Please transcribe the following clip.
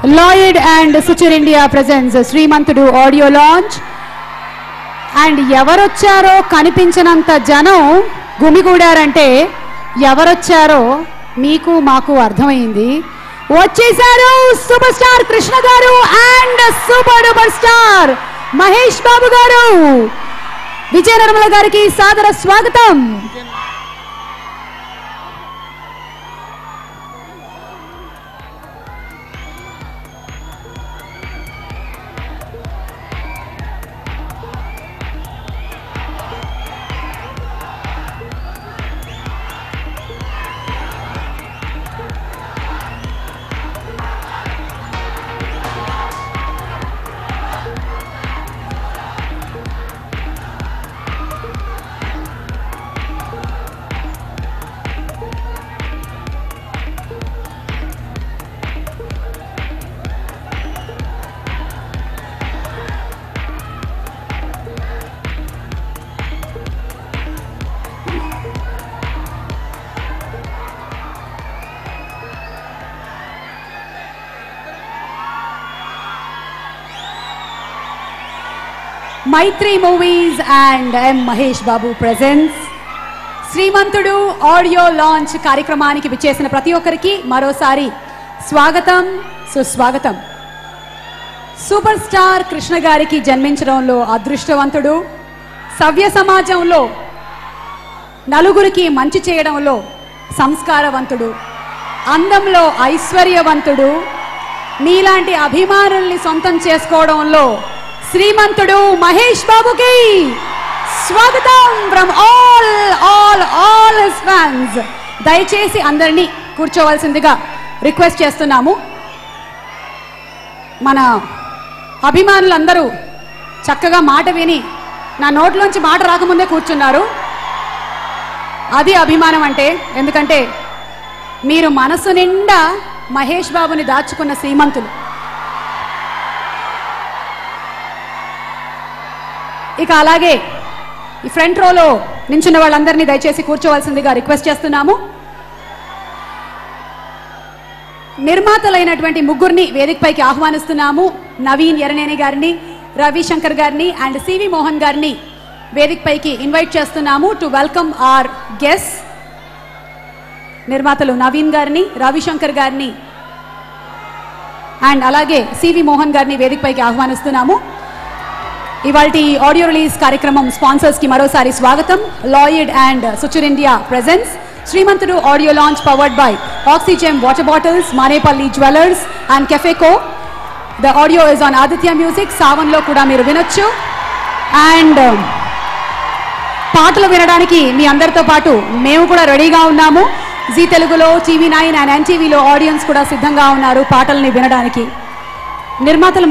Lloyd and Suture India presents Srimantudu audio launch. And ఎవరొచ్చారో కనిపించనంత జనం గుమిగూడారంటే ఎవరొచ్చారో మీకు మాకు అర్థమైంది. వచ్చేసారు super star Krishna garu and super duper star Mahesh Babu garu. Vijaya Nirmala గారికి సాదర స్వాగతం. Maitri Movies and M. Mahesh Babu presents Srimanthudu audio launch కార్యక్రమానికి విచ్చేసిన ప్రతి ఒక్కరికి మరోసారి స్వాగతం, సుస్వాగతం. సూపర్ స్టార్ కృష్ణ గారికి జన్మించడంలో అదృష్టవంతుడు, సవ్య సమాజంలో నలుగురికి మంచి చేయడంలో సంస్కారవంతుడు, అందంలో ఐశ్వర్యవంతుడు, మీలాంటి అభిమానుల్ని సొంతం చేసుకోవడంలో శ్రీమంతుడు మహేష్ బాబుకి స్వాగతం ఫ్రమ్ ఆల్ హిస్ ఫ్యాన్స్. దయచేసి అందరినీ కూర్చోవలసిందిగా రిక్వెస్ట్ చేస్తున్నాము. మన అభిమానులందరూ చక్కగా మాట విని నా నోట్లోంచి మాట రాకముందే కూర్చున్నారు. అది అభిమానం అంటే. ఎందుకంటే మీరు మనసు నిండా మహేష్ బాబుని దాచుకున్న శ్రీమంతులు. ఇక అలాగే ఈ ఫ్రంట్ రోలో నించున్న వాళ్ళందరినీ దయచేసి కూర్చోవలసిందిగా రిక్వెస్ట్ చేస్తున్నాము. నిర్మాతలైనటువంటి ముగ్గురిని వేదికపైకి ఆహ్వానిస్తున్నాము. నవీన్ ఎర్రనేని గారిని, రవిశంకర్ గారిని అండ్ సివి మోహన్ గారిని వేదికపైకి ఇన్వైట్ చేస్తున్నాము టు వెల్కమ్ ఆర్ గెస్ట్. నిర్మాతలు నవీన్ గారిని, రవిశంకర్ గారిని అండ్ అలాగే సివి మోహన్ గారిని వేదికపైకి ఆహ్వానిస్తున్నాము. ఇవాల్టి ఆడియో రిలీజ్ కార్యక్రమం స్పాన్సర్స్ కి మరోసారి స్వాగతం. లాయిడ్ అండ్ సుచర్ India presence Srimanthudu audio launch powered by oxygen water bottles, Manepalli jewellers and కెఫేకో. The audio is on Aditya music. సావన్లో కూడా మీరు వినొచ్చు. అండ్ పాటలు వినడానికి మీ అందరితో పాటు మేము కూడా రెడీగా ఉన్నాము. జీ తెలుగులో, టీవీ9 అండ్ ఎన్టీవీలో ఆడియన్స్ కూడా సిద్ధంగా ఉన్నారు పాటల్ని వినడానికి. నిర్మాతలు